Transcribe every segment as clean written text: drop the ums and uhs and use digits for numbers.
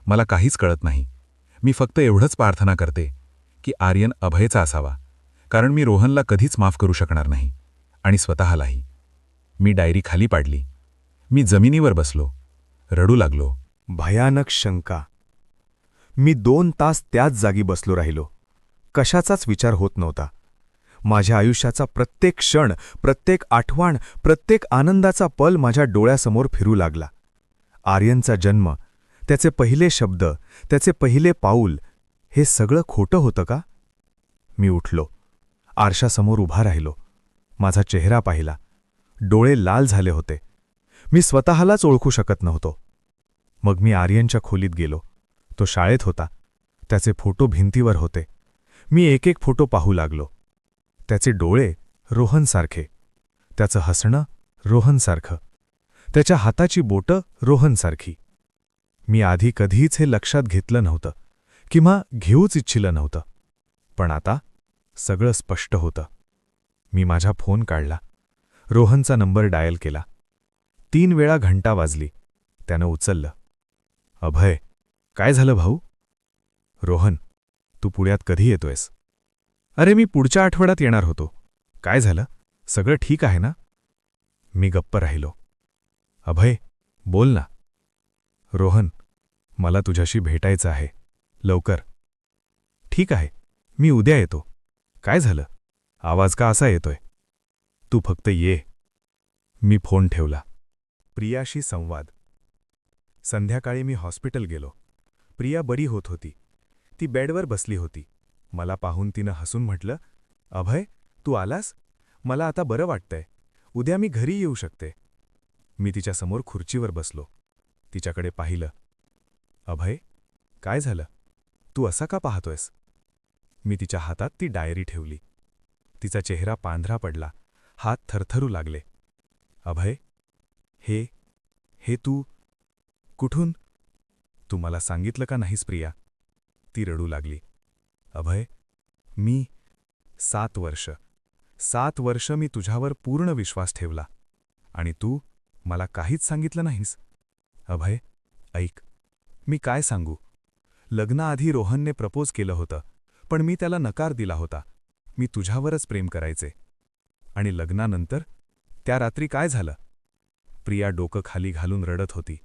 मला काहीच कळत नाही. मी फक्त एवढंच प्रार्थना करते की आर्यन अभयचा असावा, कारण मी रोहनला कधीच माफ करू शकणार नाही, आणि स्वतःलाही. मी डायरी खाली पाडली. मी जमिनीवर बसलो, रडू लागलो. भयानक शंका. मी 2 तास त्याच जागी बसलो राहिलो. कशाचाच विचार होत नव्हता. माझ्या आयुष्याचा प्रत्येक क्षण, प्रत्येक आठवण, प्रत्येक आनंदाचा पल माझ्या डोळ्यासमोर फिरू लागला. आर्यनचा जन्म, त्याचे पहिले शब्द, त्याचे पहिले पाऊल, हे सगळं खोटं होतं का? मी उठलो. आरशासमोर उभा राहिलो. माझा चेहरा पाहिला. डोळे लाल झाले होते. मी स्वतःलाच ओळखू शकत नव्हतो. मग मी आर्यनच्या खोलीत गेलो. तो शाळेत होता. त्याचे फोटो भिंतीवर होते. मी एक एक फोटो पाहू लागलो. त्याचे डोळे रोहनसारखे, त्याचं हसणं रोहनसारखं, त्याच्या हाताची बोटं रोहनसारखी. मी आधी कधीच हे लक्षात घेतलं नव्हतं किंवा घेऊच इच्छिलं नव्हतं. पण आता सगळं स्पष्ट होतं. मी माझा फोन काढला. रोहनचा नंबर डायल केला. 3 वेळा घंटा वाजली. त्यानं उचललं. अभय, काय झालं भाऊ? रोहन, तू पुण्यात कधी येतोयस? अरे, मी पुढच्या आठवड्यात येणार होतो. काय झालं? सगळं ठीक आहे ना? मी गप्प राहिलो. अभय, बोल ना. रोहन, मला तुझ्याशी भेटायचं आहे. लवकर. ठीक आहे, मी उद्या येतो. काय झालं? आवाज का असा येतोय? तू फक्त ये. मी फोन ठेवला. प्रियाशी संवाद. संध्याकाळी मी हॉस्पिटल गेलो. प्रिया बरी होत होती. ती बेडवर बसली होती. मला पाहून तिनं हसून म्हटलं, अभय, तू आलास? मला आता बरं वाटतंय. उद्या मी घरी येऊ शकते. मी तिच्यासमोर खुर्चीवर बसलो. तिच्याकडे पाहिलं. अभय, काय झालं? तू असा का पाहतोयस? मी तिच्या हातात ती डायरी ठेवली. तिचा चेहरा पांढरा पडला. हात थरथरू लागले. अभय, हे तू कुठून? तू मला सांगितलं का नाहीस प्रिया? ती रडू लागली. अभय, मी 7 वर्ष मी तुझ्यावर पूर्ण विश्वास ठेवला, आणि तू मला काहीच सांगितलं नाहीस. अभय, ऐक, मी काय सांगू? लग्नाआधी रोहनने प्रपोज केलं होतं, पण मी त्याला नकार दिला होता. मी तुझ्यावरच प्रेम करायचे. आणि लग्नानंतर त्या रात्री काय झालं? प्रिया डोकं खाली घालून रडत होती.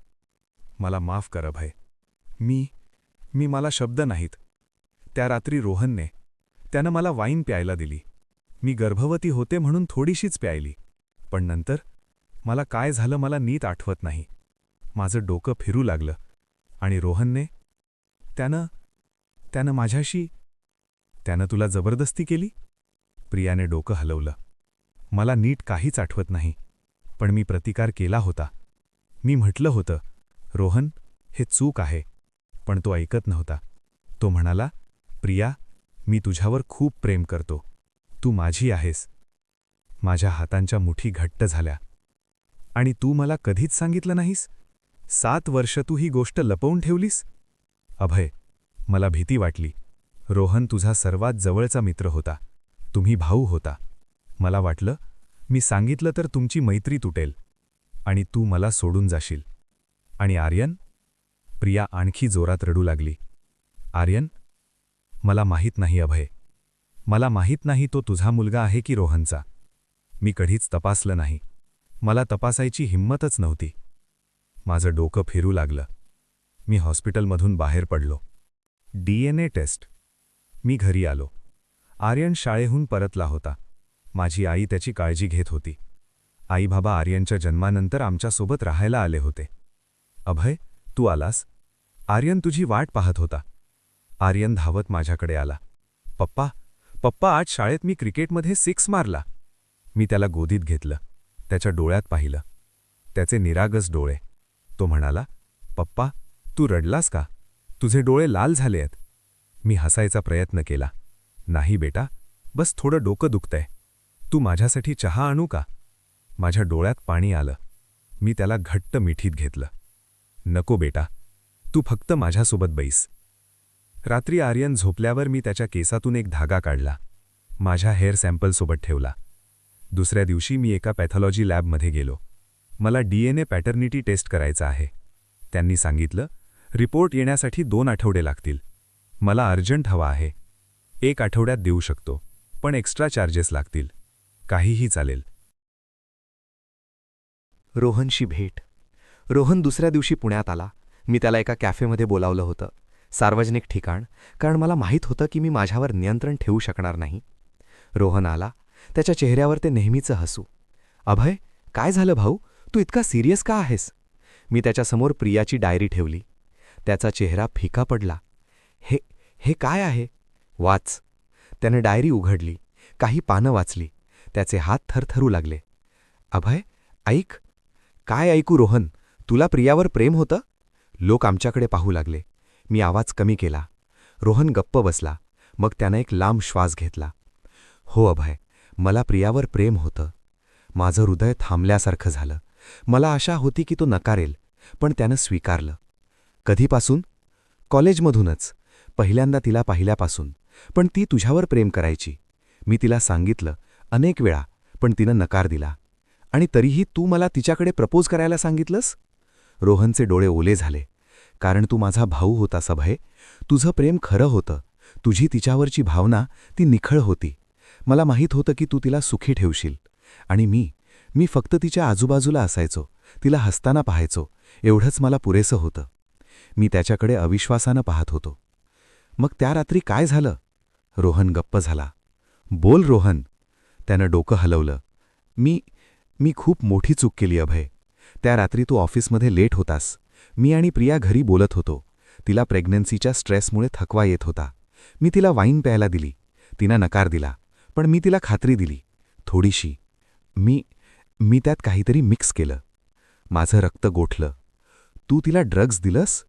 मला माफ कर अभय. मला शब्द नाहीत. त्या रात्री रोहनने, त्यानं मला वाईन प्यायला दिली. मी गर्भवती होते म्हणून थोडीशीच प्यायली. पण नंतर मला काय झालं मला नीट आठवत नाही. माझं डोकं फिरू लागलं. आणि रोहनने, त्यानं माझ्याशी, त्यानं तुला जबरदस्ती केली? प्रियाने डोकं हलवलं. मला नीट काहीच आठवत नाही, पण मी प्रतिकार केला होता. मी म्हटलं होतं, रोहन, हे चूक आहे. पण तो ऐकत नव्हता. तो म्हणाला, प्रिया, मी तुझ्यावर खूप प्रेम करतो. तू माझी आहेस. माझ्या हातांच्या मुठी घट्ट झाल्या. आणि तू मला कधीच सांगितलं नाहीस? 7 वर्ष तू ही गोष्ट लपवून ठेवलीस? अभय, मला भीती वाटली. रोहन तुझा सर्वात जवळचा मित्र होता. तुम्ही भाऊ होता. मला वाटलं, मी सांगितलं तर तुमची मैत्री तुटेल आणि तू मला सोडून जाशील. आणि आर्यन? प्रिया आणखी जोरात रडू लागली. आर्यन? मला माहीत नाही अभय. मला माहीत नाही तो तुझा मुलगा आहे की रोहनचा. मी कधीच तपासलं नाही. मला तपासायची हिंमतच नव्हती. माझं डोकं फिरू लागलं. मी हॉस्पिटलमधून बाहेर पडलो. DNA taste. मी घरी आलो. आर्यन शाळेहून परतला होता. माझी आई त्याची काळजी घेत होती. आई बाबा आर्यनच्या जन्मानंतर आमच्यासोबत राहायला आले होते. अभय, तू आलास? आर्यन तुझी वाट पाहत होता. आर्यन धावत माझ्याकडे आला. पप्पा, आज शाळेत मी क्रिकेटमध्ये 6 मारला. मी त्याला गोदीत घेतलं. त्याच्या डोळ्यात पाहिलं. त्याचे निरागस डोळे. तो म्हणाला, पप्पा, तू रडलास का? तुझे डोळे लाल झाले आहेत. मी हसायचा प्रयत्न केला. नाही बेटा, बस थोडं डोकं दुखतंय. तू माझ्यासाठी चहा आणू का? माझ्या डोळ्यात पाणी आलं. मी त्याला घट्ट मिठीत घेतलं. नको बेटा, तू फक्त माझ्यासोबत बैस. रात्री आर्यन झोपल्यावर मी त्याच्या केसातून एक धागा काढला. माझ्या हेअर सॅम्पलसोबत ठेवला. दुसऱ्या दिवशी मी एका पॅथॉलॉजी लॅबमध्ये गेलो. मला DNA पॅटर्निटी टेस्ट करायचा आहे. त्यांनी सांगितलं, रिपोर्ट येण्यासाठी 2 आठवडे लागतील. मला अर्जंट हवा आहे. 1 आठवड्यात देऊ शकतो, पण एक्स्ट्रा चार्जेस लागतील. काहीही चालेल. रोहनशी भेट. रोहन दुसऱ्या दिवशी पुण्यात आला. मी त्याला एका कॅफेमध्ये बोलावलं होतं, सार्वजनिक ठिकाण, कारण मला माहीत होतं की मी माझ्यावर नियंत्रण ठेवू शकणार नाही. रोहन आला. त्याच्या चेहऱ्यावर ते नेहमीचं हसू. अभय, काय झालं भाऊ? तू इतका सिरियस का आहेस? मी त्याच्यासमोर प्रियाची डायरी ठेवली. त्याचा चेहरा फिका पडला. हे हे काय आहे? वाच. त्याने डायरी उघडली. काही पानं वाचली. त्याचे हात थरथरू लागले. अभय, ऐक. काय ऐकू रोहन? तुला प्रियावर प्रेम होतं? लोक आमच्याकडे पाहू लागले. मी आवाज कमी केला. रोहन गप्प बसला. मग त्यानं एक लांब श्वास घेतला. हो अभय, मला प्रियावर प्रेम होतं. माझं हृदय थांबल्यासारखं झालं. मला आशा होती की तो नकारेल, पण त्यानं स्वीकारलं. कधीपासून? कॉलेजमधूनच. पहिल्यांदा तिला पाहिल्यापासून. पण ती तुझ्यावर प्रेम करायची. मी तिला सांगितलं अनेक वेळा, पण तिनं नकार दिला. आणि तरीही तू मला तिच्याकडे प्रपोज करायला सांगितलंस? रोहनचे डोळे ओले झाले. कारण तू माझा भाऊ होतास अभय. तुझं प्रेम खरं होतं. तुझी तिच्यावरची भावना ती निखळ होती. मला माहीत होतं की तू तिला सुखी ठेवशील. आणि मी फक्त तिच्या आजूबाजूला असायचो, तिला हसताना पाहायचो. एवढंच मला पुरेसं होतं. मी त्याच्याकडे अविश्वासानं पाहत होतो. मग त्या रात्री काय झालं? रोहन गप्प झाला. बोल रोहन. त्यानं डोकं हलवलं. मी खूप मोठी चूक केली अभय. त्या रात्री तू ऑफिसमध्ये लेट होतास. मी आणि प्रिया घरी बोलत होतो. तिला प्रेग्नन्सीच्या स्ट्रेसमुळे थकवा येत होता. मी तिला वाईन प्यायला दिली. तिनं नकार दिला. पण मी तिला खात्री दिली, थोडीशी. मी त्यात काहीतरी मिक्स केलं. माझं रक्त गोठलं. तू तिला ड्रग्ज दिलंस?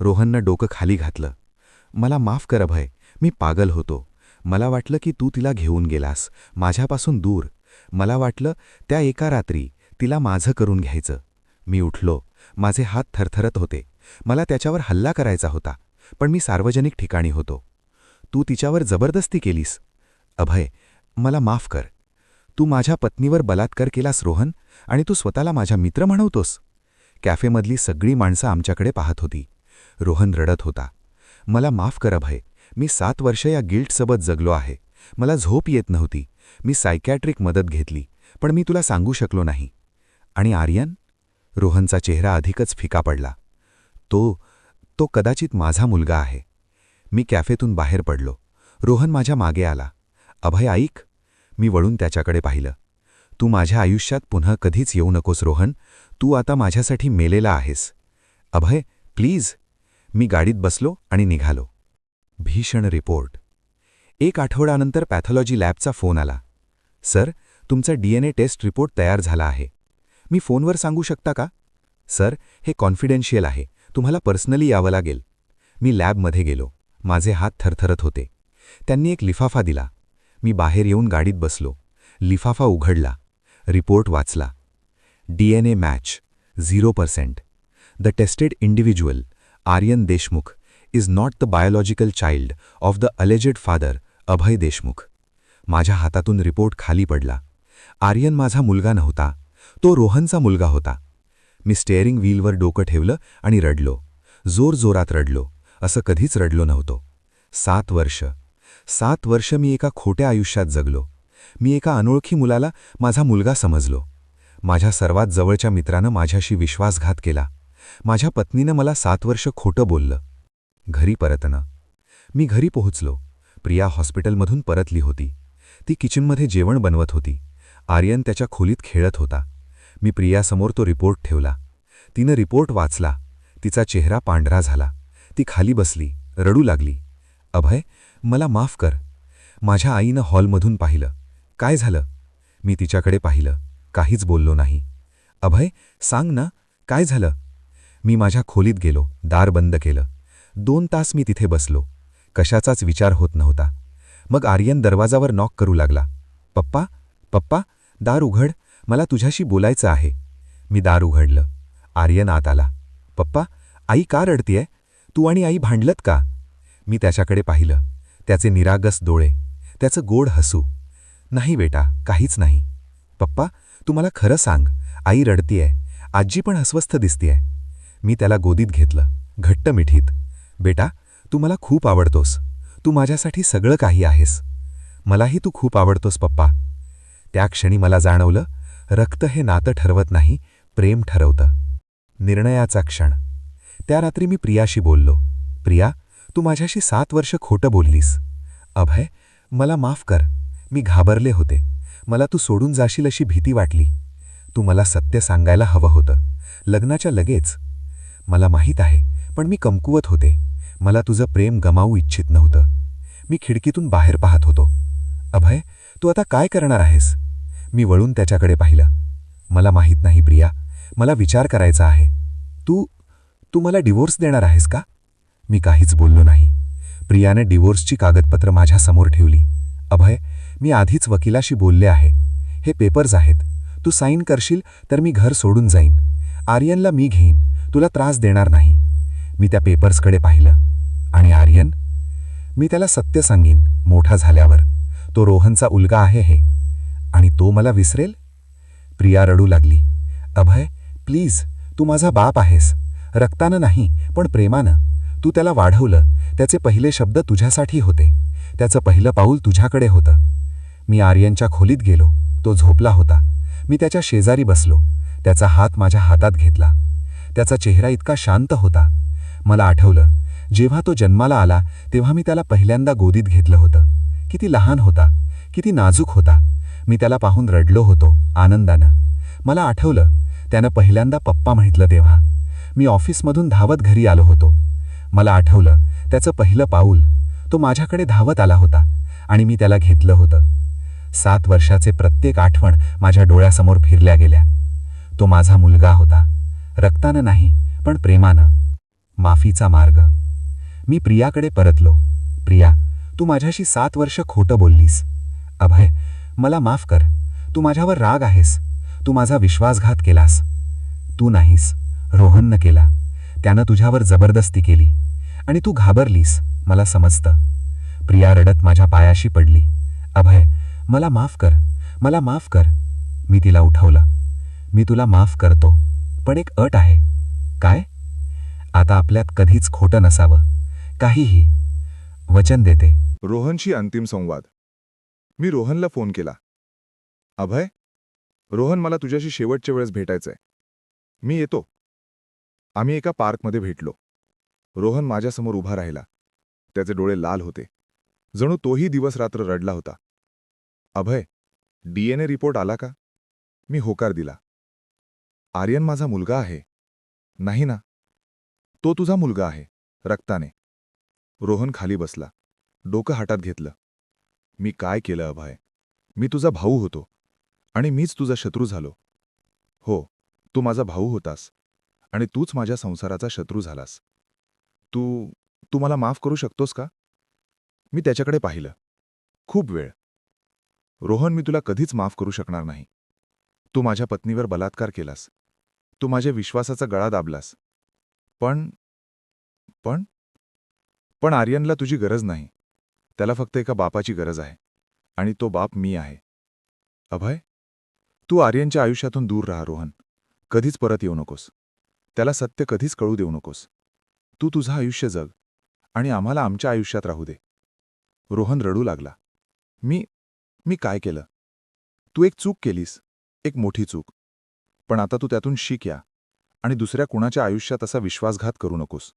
रोहननं डोकं खाली घातलं. मला माफ कर अभय. मी पागल होतो. मला वाटलं की तू तिला घेऊन गेलास, माझ्यापासून दूर. मला वाटलं त्या एका रात्री तिला माझं करून घ्यायचं. मी उठलो. माझे हात थरथरत होते. मला त्याच्यावर हल्ला करायचा होता, पण मी सार्वजनिक ठिकाणी होतो. तू तिच्यावर जबरदस्ती केलीस. अभय, मला माफ कर. तू माझ्या पत्नीवर बलात्कार केलास रोहन, आणि तू स्वतःला माझा मित्र म्हणवतोस. कॅफेमधली सगळी माणसं आमच्याकडे पाहत होती. रोहन रडत होता. मला माफ कर अभय. मी 7 वर्ष या गिल्टसोबत जगलो आहे. मला झोप येत नव्हती. मी सायकॅट्रिक मदत घेतली, पण मी तुला सांगू शकलो नाही. आणि आर्यन? रोहनचा चेहरा अधिकच फिका पडला. तो कदाचित माझा मुलगा आहे. मी कॅफेतून बाहेर पडलो. रोहन माझ्या मागे आला. अभय ऐक. मी वळून त्याच्याकडे पाहिलं. तू माझ्या आयुष्यात पुन्हा कधीच येऊ नकोस रोहन. तू आता माझ्यासाठी मेलेला आहेस. अभय प्लीज. मी गाडीत बसलो आणि निघालो. भीषण रिपोर्ट. 1 आठवड्यानंतर पॅथॉलॉजी लॅबचा फोन आला. सर, तुमचा DNA टेस्ट रिपोर्ट तयार झाला आहे. मी फोनवर सांगू शकता का? सर, हे कॉन्फिडेन्शियल आहे. तुम्हाला पर्सनली यावं लागेल. मी लॅबमध्ये गेलो. माझे हात थरथरत होते. त्यांनी एक लिफाफा दिला. मी बाहेर येऊन गाडीत बसलो. लिफाफा उघडला. रिपोर्ट वाचला. DNA match 0%. The tested individual Aryan Deshmukh is not the biological child of the alleged father Abhay Deshmukh. माझ्या हातातून रिपोर्ट खाली पडला. आर्यन माझा मुलगा नव्हता. तो रोहनचा मुलगा होता. मी स्टेअरिंग व्हीलवर डोकं ठेवलं आणि रडलो. जोरजोरात रडलो. असं कधीच रडलो नव्हतो. 7 वर्ष मी एका खोट्या आयुष्यात जगलो. मी एका अनोळखी मुलाला माझा मुलगा समजलो. माझ्या सर्वात जवळच्या मित्रानं माझ्याशी विश्वासघात केला. माझ्या पत्नीनं मला 7 वर्ष खोटं बोललं. घरी परतणं. मी घरी पोहोचलो. प्रिया हॉस्पिटलमधून परतली होती. ती किचनमध्ये जेवण बनवत होती. आर्यन त्याच्या खोलीत खेळत होता. मी प्रियासमोर तो रिपोर्ट ठेवला. तिनं रिपोर्ट वाचला. तिचा चेहरा पांढरा झाला. ती खाली बसली, रडू लागली. अभय, मला माफ कर. माझ्या आईनं हॉलमधून पाहिलं. काय झालं? मी तिच्याकडे पाहिलं. काहीच बोललो नाही. अभय, सांग ना, काय झालं? मी माझ्या खोलीत गेलो. दार बंद केलं. 2 तास मी तिथे बसलो. कशाचाच विचार होत नव्हता. मग आर्यन दरवाजावर नॉक करू लागला. पप्पा, पप्पा, दार उघड. मला तुझ्याशी बोलायचं आहे. मी दार उघडलं. आर्यन आत आला. पप्पा, आई का रडतीये? तू आणि आई भांडलत का? मी त्याच्याकडे पाहिलं. त्याचे निरागस डोळे, त्याचं गोड हसू. नाही बेटा, काहीच नाही. पप्पा, तू मला खरं सांग. आई रडतीये. आजी पण अस्वस्थ दिसतीये. मी त्याला गोदीत घेतलं. घट्ट मिठीत, बेटा, तू मला खूप आवडतोस. तू माझ्यासाठी सगळं काही आहेस. मलाही तू खूप आवडतोस पप्पा. त्या क्षणी मला जाणवलं, रक्त हे नातं ठरवत नाही, प्रेम ठरवतं. निर्णयाचा क्षण. त्या रात्री मी प्रियाशी बोललो. प्रिया, तू माझ्याशी 7 वर्ष खोटं बोललीस. अभय, मला माफ कर. मी घाबरले होते. मला तू सोडून जाशील अशी भीती वाटली. तू मला सत्य सांगायला हवं होतं, लग्नाच्या लगेच. मला माहीत आहे, पण मी कमकुवत होते. मला तुझं प्रेम गमावू इच्छित नव्हतं. मी खिडकीतून बाहेर पाहत होतो. अभय, तू आता काय करणार आहेस? मी वळून त्याच्याकडे पाहिलं. मला माहीत नाही प्रिया, मला विचार करायचा आहे. तू मला डिवोर्स देणार आहेस का? मी काहीच बोललो नाही. प्रियाने डिवोर्सची कागदपत्र माझ्यासमोर ठेवली. अभय, मी आधीच वकिलाशी बोलले आहे. हे पेपर्स आहेत. तू साईन करशील तर मी घर सोडून जाईन. आर्यनला मी घेईन, तुला त्रास देणार नाही. मी त्या पेपर्सकडे पाहिलं. आणि आर्यन? मी त्याला सत्य सांगीन मोठा झाल्यावर. तो रोहनचा उलगा आहे हे. आणि तो मला विसरेल? प्रिया रडू लागली. अभय, प्लीज, तू माझा बाप आहेस. रक्तानं नाही, पण प्रेमानं. तू त्याला वाढवलं. त्याचे पहिले शब्द तुझ्यासाठी होते. त्याचं पहिलं पाऊल तुझ्याकडे होतं. मी आर्यनच्या खोलीत गेलो. तो झोपला होता. मी त्याच्या शेजारी बसलो. त्याचा हात माझ्या हातात घेतला. त्याचा चेहरा इतका शांत होता. मला आठवलं, जेव्हा तो जन्माला आला तेव्हा मी त्याला पहिल्यांदा गोदीत घेतलं होतं. किती लहान होता, किती नाजूक होता. मी त्याला पाहून रडलो होतो आनंदानं. मला आठवलं, त्यानं पहिल्यांदा पप्पा म्हटलं तेव्हा. मी ऑफिसमधून धावत घरी आलो होतो. मला आठवलं, त्याचं पहिलं पाऊल. तो माझ्याकडे धावत आला होता आणि मी त्याला घेतलं होतं. 7 वर्षाचे प्रत्येक आठवण माझ्या डोळ्यासमोर फिरल्या गेल्या. तो माझा मुलगा होता. रक्तानं नाही, पण प्रेमानं. माफीचा मार्ग. मी प्रियाकडे परतलो. प्रिया, तू माझ्याशी 7 वर्ष खोटं बोललीस. अभय, मला माफ कर. तू माझ्यावर राग आहेस. तू माझा विश्वासघात केलास. तू नाहीस, रोहननं केला. त्यानं तुझ्यावर जबरदस्ती केली. आणि तू घाबरलीस, मला समजतं. प्रिया रडत माझ्या पायाशी पडली. अभय, मला माफ कर, मला माफ कर. मी तिला उठवलं. मी तुला माफ करतो, पण एक अट आहे. काय? आता आपल्यात कधीच खोटं नसावं, काहीही. वचन देते. रोहनशी अंतिम संवाद. मी रोहनला फोन केला. अभय, रोहन, मला तुझ्याशी शेवटच्या वेळेस भेटायचंय. मी येतो. आम्ही एका पार्कमध्ये भेटलो. रोहन माझ्यासमोर उभा राहिला. त्याचे डोळे लाल होते. जणू तोही दिवस रात्र रडला होता. अभय, DNA रिपोर्ट आला का? मी होकार दिला. आर्यन माझा मुलगा आहे. नाही ना? तो तुझा मुलगा आहे, रक्ताने. रोहन खाली बसला. डोकं हातात घेतलं. मी काय केलं अभय? मी तुझा भाऊ होतो. आणि मीच तुझा शत्रू झालो. हो, तू माझा भाऊ होतास. आणि तूच माझ्या संसाराचा शत्रू झालास. तू मला माफ करू शकतोस का? मी त्याच्याकडे पाहिलं. खूप वेळ. रोहन, मी तुला कधीच माफ करू शकणार नाही. तू माझ्या पत्नीवर बलात्कार केलास. तू माझ्या विश्वासाचा गळा दाबलास. पण आर्यनला तुझी गरज नाही. त्याला फक्त एका बापाची गरज आहे. आणि तो बाप मी आहे. अभय, तू आर्यनच्या आयुष्यातून दूर राहा रोहन. कधीच परत येऊ नकोस. त्याला सत्य कधीच कळू देऊ नकोस. तू तुझं आयुष्य जग आणि आम्हाला आमच्या आयुष्यात राहू दे. रोहन रडू लागला. मी काय केलं? तू एक चूक केलीस, एक मोठी चूक. पण आता तू त्यातून शिक या आणि दुसऱ्या कुणाच्या आयुष्यात असा विश्वासघात करू नकोस.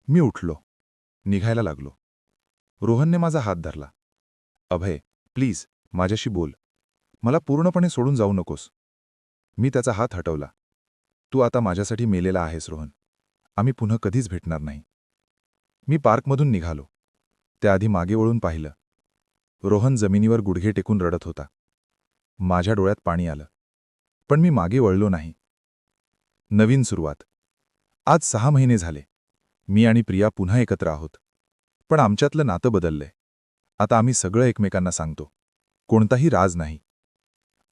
मी उठलो. निघायला लागलो. रोहनने माझा हात धरला. अभय, प्लीज, माझ्याशी बोल. मला पूर्णपणे सोडून जाऊ नकोस. मी त्याचा हात हटवला. तू आता माझ्यासाठी मेलेला आहेस रोहन. आम्ही पुन्हा कधीच भेटणार नाही. मी पार्कमधून निघालो. त्याआधी मागे वळून पाहिलं. रोहन जमिनीवर गुडघे टेकून रडत होता. माझ्या डोळ्यात पाणी आलं. पण मी मागे वळलो नाही. नवीन सुरुवात. आज 6 महिने झाले. मी आणि प्रिया पुन्हा एकत्र आहोत. पण आमच्यातलं नातं बदललंय. आता आम्ही सगळं एकमेकांना सांगतो. कोणताही राज नाही.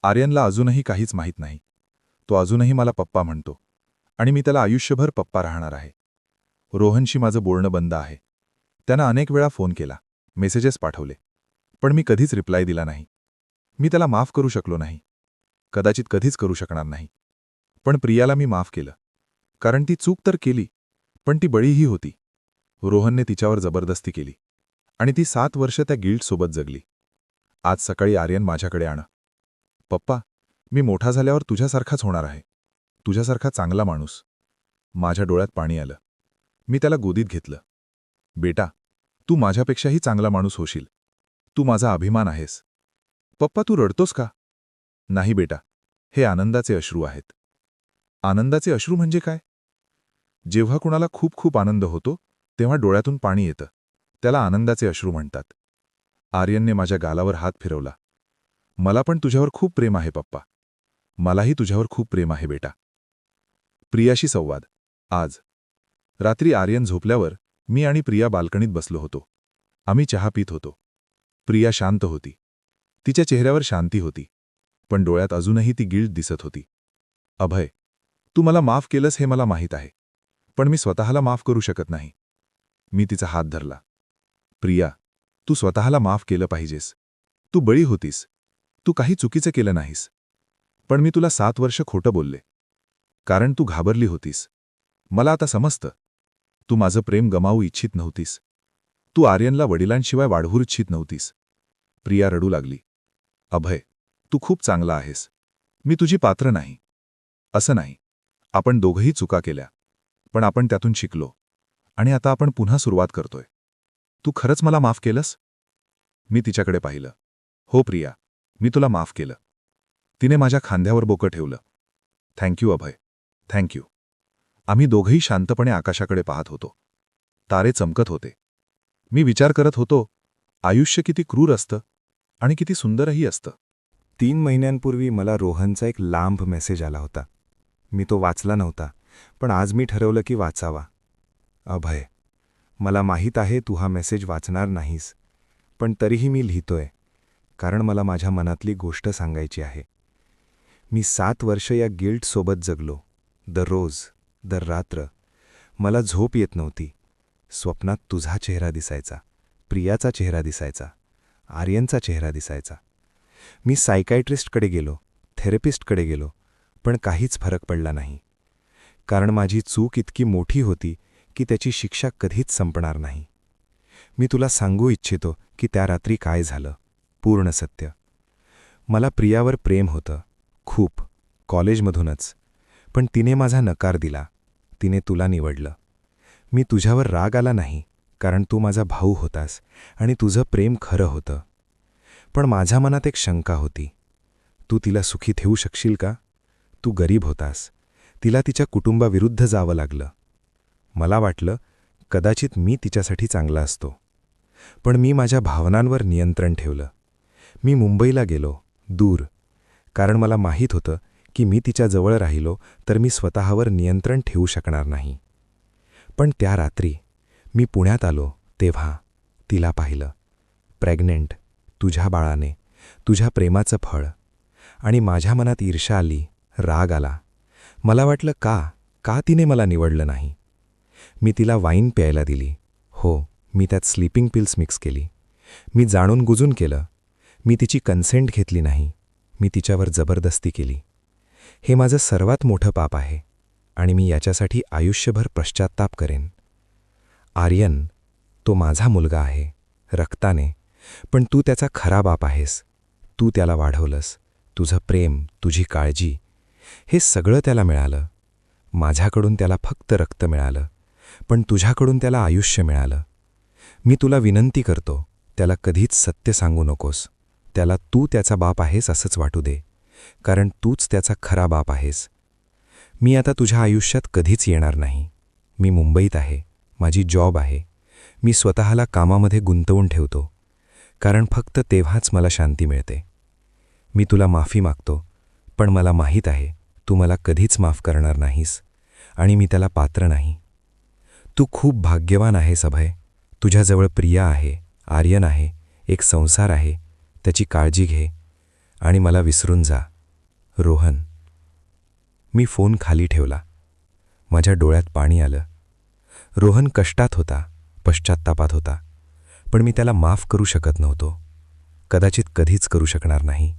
आर्यनला अजूनही काहीच माहीत नाही. तो अजूनही मला पप्पा म्हणतो. आणि मी त्याला आयुष्यभर पप्पा राहणार आहे. रोहनशी माझं बोलणं बंद आहे. त्यानं अनेक वेळा फोन केला, मेसेजेस पाठवले. पण मी कधीच रिप्लाय दिला नाही. मी त्याला माफ करू शकलो नाही. कदाचित कधीच करू शकणार नाही. पण प्रियाला मी माफ केलं. कारण ती चूक तर केली, पण ती बळीही होती. रोहनने तिच्यावर जबरदस्ती केली आणि ती 7 वर्ष त्या गिल्टसोबत जगली. आज सकाळी आर्यन माझ्याकडे आण. पप्पा, मी मोठा झाल्यावर तुझ्यासारखाच होणार आहे. तुझ्यासारखा चांगला माणूस. माझ्या डोळ्यात पाणी आलं. मी त्याला गोदीत घेतलं. बेटा, तू माझ्यापेक्षाही चांगला माणूस होशील. तू माझा अभिमान आहेस. पप्पा, तू रडतोस का? नाही बेटा, हे आनंदाचे अश्रू आहेत. आनंदाचे अश्रू म्हणजे काय? जेव्हा कुणाला खूप खूप आनंद होतो तेव्हा डोळ्यातून पाणी येतं. त्याला आनंदाचे अश्रू म्हणतात. आर्यनने माझ्या गालावर हात फिरवला. मला पण तुझ्यावर खूप प्रेम आहे पप्पा. मलाही तुझ्यावर खूप प्रेम आहे बेटा. प्रियाशी संवाद. आज रात्री आर्यन झोपल्यावर मी आणि प्रिया बाल्कनीत बसलो होतो. आम्ही चहा पीत होतो. प्रिया शांत होती. तिच्या चेहऱ्यावर शांती होती, पण डोळ्यात अजूनही ती गिल्ट दिसत होती. अभय, तू मला माफ केलंस हे मला माहीत आहे, पण मी स्वतःला माफ करू शकत नाही. मी तिचा हात धरला. प्रिया, तू स्वतःला माफ केलं पाहिजेस. तू बळी होतीस. तू काही चुकीचं केलं नाहीस. पण मी तुला 7 वर्ष खोटं बोलले. कारण तू घाबरली होतीस. मला आता समजतं. तू माझं प्रेम गमावू इच्छित नव्हतीस. तू आर्यनला वडिलांशिवाय वाढवू इच्छित नव्हतीस. प्रिया रडू लागली. अभय, तू खूप चांगला आहेस. मी तुझी पात्र नाही. असं नाही. आपण दोघंही चुका केल्या. पण आपण त्यातून शिकलो. आणि आता आपण पुन्हा सुरुवात करतोय. तू खरंच मला माफ केलंस? मी तिच्याकडे पाहिलं. हो प्रिया, मी तुला माफ केलं. तिने माझ्या खांद्यावर बोकं ठेवलं. थँक्यू अभय, थँक्यू. आम्ही दोघंही शांतपणे आकाशाकडे पाहत होतो. तारे चमकत होते. मी विचार करत होतो, आयुष्य किती क्रूर असतं आणि किती सुंदरही असतं. 3 महिन्यांपूर्वी मला रोहनचा एक लांब मेसेज आला होता. मी तो वाचला नव्हता, पण आज मी ठरवलं की वाचावा. अभय, मला माहीत आहे तू हा मेसेज वाचणार नाहीस, पण तरीही मी लिहितोय, कारण मला माझ्या मनातली गोष्ट सांगायची आहे. मी 7 वर्ष या गिल्टसोबत जगलो. दररोज, दर रात्र. मला झोप येत नव्हती. स्वप्नात तुझा चेहरा दिसायचा, प्रियाचा चेहरा दिसायचा, आर्यनचा चेहरा दिसायचा. मी सायकायट्रिस्टकडे गेलो, थेरपिस्टकडे गेलो, पण काहीच फरक पडला नाही. कारण माझी चूक इतकी मोठी होती की त्याची शिक्षा कधीच संपणार नाही. मी तुला सांगू इच्छितो की त्या रात्री काय झालं. पूर्ण सत्य. मला प्रियावर प्रेम होतं, खूप, कॉलेजमधूनच. पण तिने माझा नकार दिला. तिने तुला निवडलं. मी तुझ्यावर राग आला नाही, कारण तू माझा भाऊ होतास आणि तुझं प्रेम खरं होतं. पण माझ्या मनात एक शंका होती. तू तिला सुखी ठेवू शकशील का? तू गरीब होतास. तिला तिच्या कुटुंबाविरुद्ध जावं लागलं. मला वाटलं, कदाचित मी तिच्यासाठी चांगला असतो. पण मी माझ्या भावनांवर नियंत्रण ठेवलं. मी मुंबईला गेलो, दूर, कारण मला माहीत होतं की मी तिच्याजवळ राहिलो तर मी स्वतःवर नियंत्रण ठेवू शकणार नाही. पण त्या रात्री मी पुण्यात आलो तेव्हा तिला पाहिलं. प्रेग्नेंट, तुझ्या बाळाने, तुझ्या प्रेमाचं फळ. आणि माझ्या मनात ईर्ष्या आली, राग आला. मला वाटलं का तिने मला निवडलं नाही. मी तिला वाईन प्यायला दिली. हो, मी त्यात स्लीपिंग पिल्स मिक्स केली. मी जाणून गुजून केलं. मी तिची कन्सेंट घेतली नाही. मी तिच्यावर जबरदस्ती केली. हे माझं सर्वात मोठं पाप आहे आणि मी याच्यासाठी आयुष्यभर पश्चात्ताप करेन. आर्यन, तो माझा मुलगा आहे, रक्ताने, पण तू त्याचा खरा बाप आहेस. तू त्याला वाढवलंस. तुझं प्रेम, तुझी काळजी, हे सगळं त्याला मिळालं. माझ्याकडून त्याला फक्त रक्त मिळालं, पण तुझ्याकडून त्याला आयुष्य मिळालं. मी तुला विनंती करतो, त्याला कधीच सत्य सांगू नकोस. त्याला तू त्याचा बाप आहेस असंच वाटू दे, कारण तूच त्याचा खरा बाप आहेस. मी आता तुझ्या आयुष्यात कधीच येणार नाही. मी मुंबईत आहे, माझी जॉब आहे. मी स्वतःला कामामध्ये गुंतवून ठेवतो, कारण फक्त तेव्हाच मला शांती मिळते. मी तुला माफी मागतो, पण मला माहीत आहे तू मला कधीच माफ करणार नाहीस आणि मी त्याला पात्र नाही. तू खूप भाग्यवान आहेस अभय. तुझ्याजवळ प्रिया आहे, आर्यन आहे, एक संसार आहे. त्याची काळजी घे आणि मला विसरून जा. रोहन. मी फोन खाली ठेवला. माझ्या डोळ्यात पाणी आलं. रोहन कष्टात होता, पश्चात्तापात होता, पण मी त्याला माफ करू शकत नव्हतो. कदाचित कधीच करू शकणार नाही.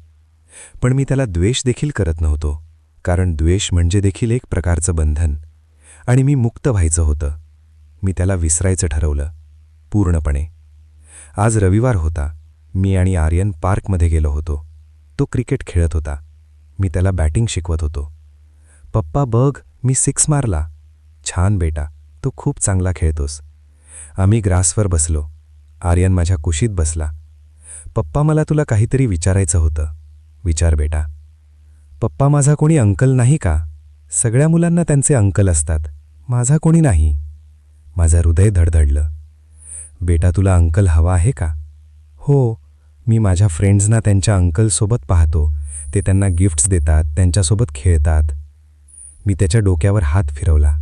पण मी त्याला द्वेष देखील करत नव्हतो, कारण द्वेष म्हणजे देखील एक प्रकारचं बंधन आणि मी मुक्त व्हायचं होतं. मी त्याला विसरायचं ठरवलं पूर्णपणे. आज रविवार होता. मी आणि आर्यन पार्कमध्ये गेलो होतो. तो क्रिकेट खेळत होता. मी त्याला बॅटिंग शिकवत होतो. पप्पा बघ, मी 6 मारला. छान बेटा, तू खूप चांगला खेळतोस. आम्ही ग्रासवर बसलो. आर्यन माझ्या कुशीत बसला. पप्पा, मला तुला काहीतरी विचारायचं होतं. विचार बेटा. पप्पा, माझा कोणी अंकल नाही का? सगळ्या मुलांना त्यांचे अंकल असतात, माझा कोणी नाही. माझं हृदय धडधडलं. बेटा, तुला अंकल हवा आहे का? हो, मी माझ्या फ्रेंड्सना त्यांच्या अंकलसोबत पाहतो. ते त्यांना गिफ्ट्स देतात, त्यांच्यासोबत खेळतात. मी त्याच्या डोक्यावर हात फिरवला.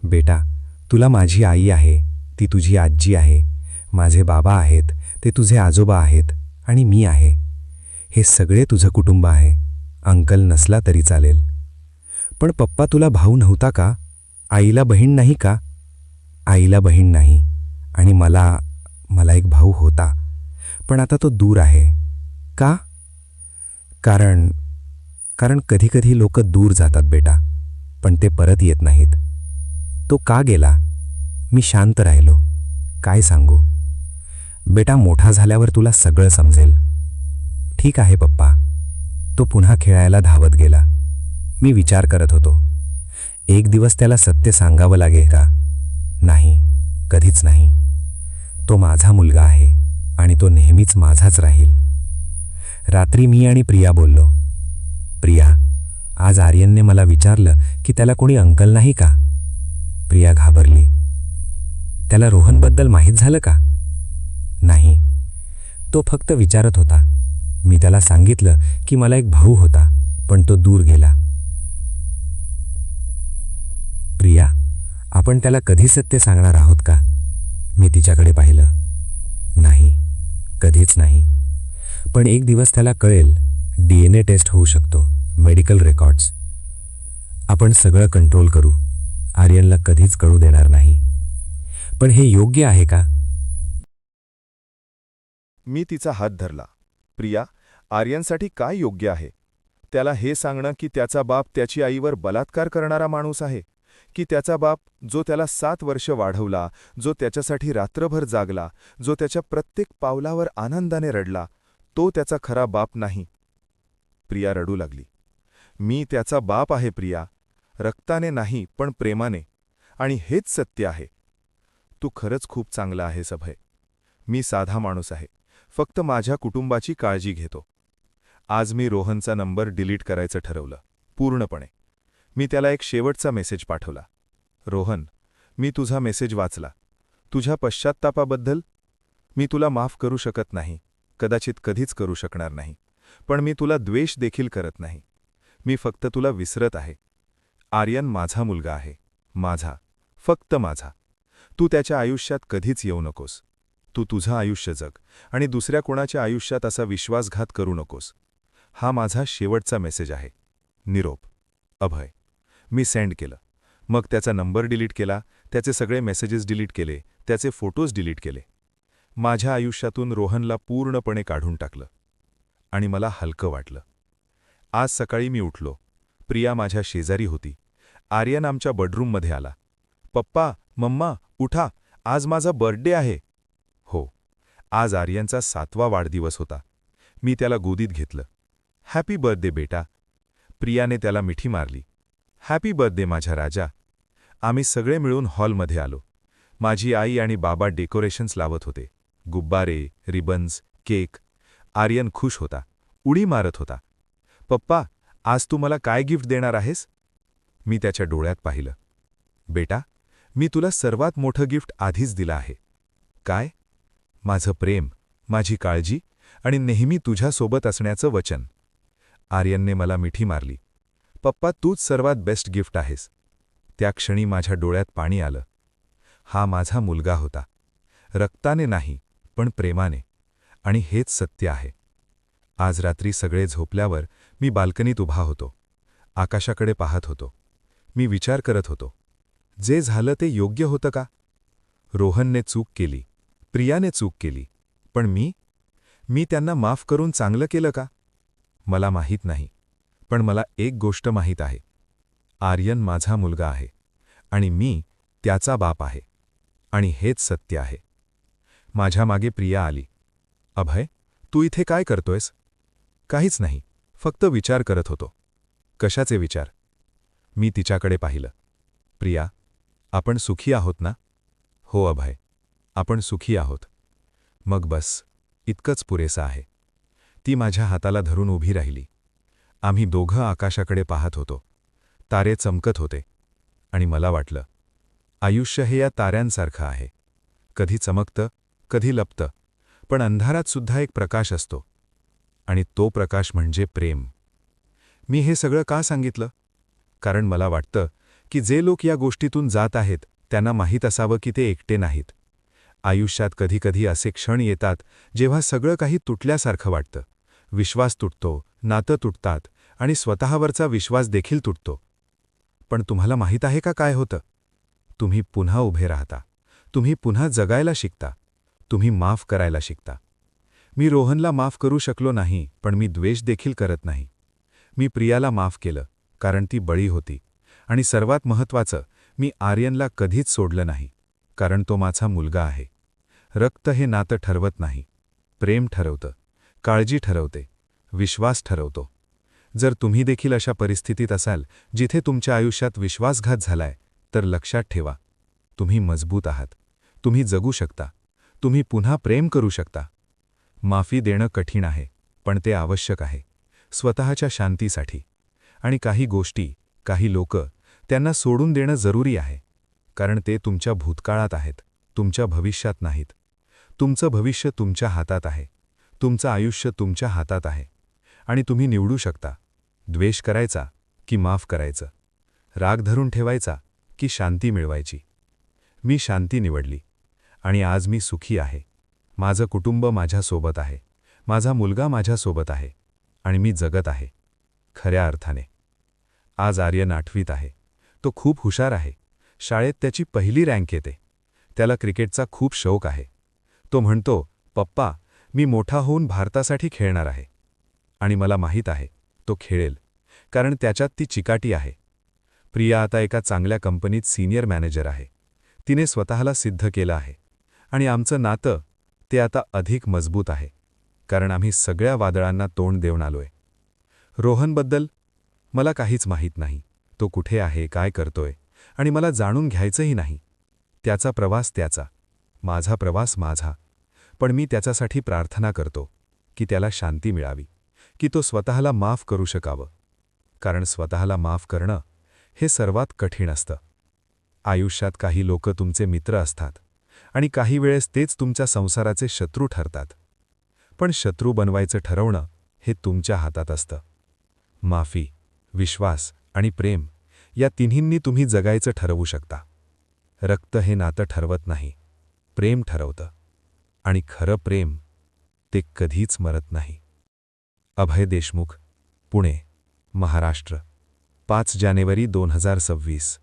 बेटा, तुला माझी आई आहे, ती तुझी आजी आहे, माझे बाबा आहेत, ते तुझे आजोबा आहेत, आणि मी आहे. हे सगळे तुझं कुटुंब आहे. अंकल नसला तरी चालेल. पण पप्पा, तुला भाऊ नव्हता का? आईला बहीण नाही का? आईला बहीण नाही, आणि मला एक भाऊ होता, पण आता तो दूर आहे. का? कारण कधीकधी लोक दूर जातात बेटा, पण ते परत येत नाहीत. तो का गेला? मी शांत राहिलो. काय सांगू? बेटा, मोठा झाल्यावर तुला सगळं समजेल. ठीक आहे पप्पा. तो पुन्हा खेळायला धावत गेला. मी विचार करत होतो, एक दिवस त्याला सत्य सांगावं लागेल का? नाही, कधीच नाही. तो माझा मुलगा आहे, आणि तो नेहमीच माझाच राहील. रात्री मी आणि प्रिया बोललो. प्रिया, आज आर्यनने मला विचारलं की त्याला कोणी अंकल नाही का? प्रिया घाबरली. त्याला रोहनबद्दल माहीत झालं का? नाही, तो फक्त विचारत होता. मी त्याला सांगितलं की मला एक भाऊ होता, पण तो दूर गेला. प्रिया, आपण त्याला कधी सत्य सांगणार आहोत का? मी तिच्याकडे पाहिलं. नाही, कधीच नाही. पण एक दिवस त्याला कळेल. DNA टेस्ट होऊ शकतो, मेडिकल रेकॉर्ड्स. आपण सगळं कंट्रोल करू. आर्यनला कधीच कळू देणार नाही. पण हे योग्य आहे का? मी तिचा हात धरला. प्रिया, आर्यनसाठी काय योग्य आहे? त्याला हे सांगणं की त्याचा बाप त्याची आईवर बलात्कार करणारा माणूस आहे, की त्याचा बाप जो त्याला 7 वर्ष वाढवला, जो त्याच्यासाठी रात्रभर जागला, जो त्याच्या प्रत्येक पावलावर आनंदाने रडला, तो त्याचा खरा बाप नाही. प्रिया रडू लागली. मी त्याचा बाप आहे प्रिया, रक्ताने नाही पण प्रेमाने, आणि हेच सत्य आहे. तू खरंच खूप चांगला आहेस अभय. मी साधा माणूस आहे, फक्त माझ्या कुटुंबाची काळजी घेतो. आज मी रोहनचा नंबर डिलीट करायचं ठरवलं, पूर्णपणे. मी त्याला एक शेवटचा मेसेज पाठवला. रोहन, मी तुझा मेसेज वाचला. तुझ्या पश्चात्तापाबद्दल मी तुला माफ करू शकत नाही, कदाचित कधीच करू शकणार नाही. पण मी तुला द्वेष देखील करत नाही. मी फक्त तुला विसरत आहे. आर्यन माझा मुलगा आहे, माझा, फक्त माझा. तू त्याच्या आयुष्यात कधीच येऊ नकोस. तू तुझं आयुष्य जग, आणि दुसऱ्या कोणाच्या आयुष्यात असा विश्वासघात करू नकोस. हा माझा शेवटचा मेसेज आहे. निरोप, अभय. मी सेंड केलं. मग त्याचा नंबर डिलीट केला, त्याचे सगळे मेसेजेस डिलीट केले, त्याचे फोटोज डिलीट केले. माझ्या आयुष्यातून रोहनला पूर्णपणे काढून टाकलं. आणि मला हलकं वाटलं. आज सकाळी मी उठलो. प्रिया माझ्या शेजारी होती. आर्यन आमच्या बेडरूममध्ये आला. पप्पा, मम्मा, उठा, आज माझा बर्थडे आहे. हो, आज आर्यनचा 7वा वाढदिवस होता. मी त्याला गोदीत घेतलं. हॅपी बर्थडे बेटा. प्रियाने त्याला मिठी मारली. हॅपी बर्थडे माझ्या राजा. आम्ही सगळे मिळून हॉलमध्ये आलो. माझी आई आणि बाबा डेकोरेशन्स लावत होते. गुब्बारे, रिबन्स, केक. आर्यन खुश होता, उडी मारत होता. पप्पा, आज तू मला काय गिफ्ट देणार आहेस? मी त्याच्या डोळ्यात पाहिलं. बेटा, मी तुला सर्वात मोठं गिफ्ट आधीच दिलं आहे. काय? माझं प्रेम, माझी काळजी, आणि नेहमी तुझ्यासोबत असण्याचं वचन. आर्यनने मला मिठी मारली. पप्पा, तूच सर्वात बेस्ट गिफ्ट आहेस. त्या क्षणी माझ्या डोळ्यात पाणी आलं. हा माझा मुलगा होता, रक्ताने नाही पण प्रेमाने, आणि हेच सत्य आहे. आज रात्री सगळे झोपल्यावर मी बाल्कनीत उभा होतो. आकाशाकडे पाहत होतो. मी विचार करत होतो, जे झालं ते योग्य होतं का? रोहनने चूक केली, प्रियाने चूक केली, पण मी त्यांना माफ करून चांगलं केलं का? मला माहीत नाही, पण मला एक गोष्ट माहीत आहे. आर्यन माझा मुलगा आहे, आणि मी त्याचा बाप आहे. आणि हेच सत्य आहे. माझ्या मागे प्रिया आली. अभय, तू इथे काय करतोयस? काहीच नाही, फक्त विचार करत होतो. कशाचे विचार? मी तिच्याकडे पाहिलं. प्रिया, आपण सुखी आहोत ना? हो अभय, आपण सुखी आहोत. मग बस, इतकंच पुरेसं आहे. ती माझ्या हाताला धरून उभी राहिली. आम्ही दोघं आकाशाकडे पाहत होतो. तारे चमकत होते. आणि मला वाटलं, आयुष्य हे या ताऱ्यांसारखं आहे. कधी चमकतं, कधी लपतं, पण अंधारात सुद्धा एक प्रकाश असतो. आणि तो प्रकाश म्हणजे प्रेम. मी हे सगळं का सांगितलं? कारण मला वाटतं की जे लोक या गोष्टीतून जात आहेत त्यांना माहीत असावं की ते एकटे नाहीत. आयुष्यात कधीकधी असे क्षण येतात जेव्हा सगळं काही तुटल्यासारखं वाटतं. विश्वास तुटतो, नातं तुटतात आणि स्वतःवरचा विश्वास देखील तुटतो. पण तुम्हाला माहीत आहे का काय होतं? तुम्ही पुन्हा उभे राहता. तुम्ही पुन्हा जगायला शिकता. तुम्ही माफ करायला शिकता. मी रोहनला माफ करू शकलो नाही, पण मी द्वेष देखील करत नाही. मी प्रियाला माफ केलं, कारण ती बळी होती. आणि सर्वात महत्त्वाचं, मी आर्यनला कधीच सोडलं नाही, कारण तो माझा मुलगा आहे. रक्त हे नातं ठरवत नाही. प्रेम ठरवतं, काळजी ठरवते, विश्वास ठरवतो. जर तुम्ही देखील अशा परिस्थितीत असाल जिथे तुमच्या आयुष्यात विश्वासघात झालाय, तर लक्षात ठेवा, तुम्ही मजबूत आहात. तुम्ही जगू शकता. तुम्ही पुन्हा प्रेम करू शकता. माफी देणं कठीण आहे, पण ते आवश्यक आहे. स्वतःच्या शांतीसाठी. आणि काही गोष्टी, काही लोकं, त्यांना सोडून देणं जरुरी आहे. कारण ते तुमच्या भूतकाळात आहेत, तुमच्या भविष्यात नाहीत. तुमचं भविष्य तुमच्या हातात आहे. तुमचं आयुष्य तुमच्या हातात आहे. आणि तुम्ही निवडू शकता, द्वेष करायचा की माफ करायचं, राग धरून ठेवायचा की शांती मिळवायची. मी शांती निवडली. आणि आज मी सुखी आहे. माझं कुटुंब माझ्यासोबत आहे. माझा मुलगा माझ्यासोबत आहे. आणि मी जगत आहे, खऱ्या अर्थाने. आज आर्यन 8वीत आहे. तो खूप हुशार आहे. शाळेत त्याची पहिली रँक येते. त्याला क्रिकेटचा खूप शौक आहे. तो म्हणतो, पप्पा, मी मोठा होऊन भारतासाठी खेळणार आहे. आणि मला माहीत आहे, तो खेळेल, कारण त्याच्यात ती चिकाटी आहे. प्रिया आता एका चांगल्या कंपनीत सिनियर मॅनेजर आहे. तिने स्वतःला सिद्ध केलं आहे. आणि आमचं नातं, ते आता अधिक मजबूत आहे, कारण आम्ही सगळ्या वादळांना तोंड देऊन आलोय. रोहनबद्दल मला काहीच माहीत नाही. तो कुठे आहे, काय करतोय, आणि मला जाणून घ्यायचंही नाही. त्याचा प्रवास त्याचा, माझा प्रवास माझा. पण मी त्याच्यासाठी प्रार्थना करतो की त्याला शांती मिळावी, की तो स्वतःला माफ करू शकावं. कारण स्वतःला माफ करणं हे सर्वात कठीण असतं. आयुष्यात काही लोक तुमचे मित्र असतात आणि काही वेळेस तेच तुमच्या संसाराचे शत्रू ठरतात. पण शत्रू बनवायचं ठरवणं हे तुमच्या हातात असतं. माफी, विश्वास आणि प्रेम या तिन्हींनी तुम्ही जगायचं ठरवू शकता. रक्त हे नातं ठरवत नाही, प्रेम ठरवतं. आणि खरं प्रेम, ते कधीच मरत नाही. अभय देशमुख, पुणे, महाराष्ट्र, 5 जानेवारी 2026.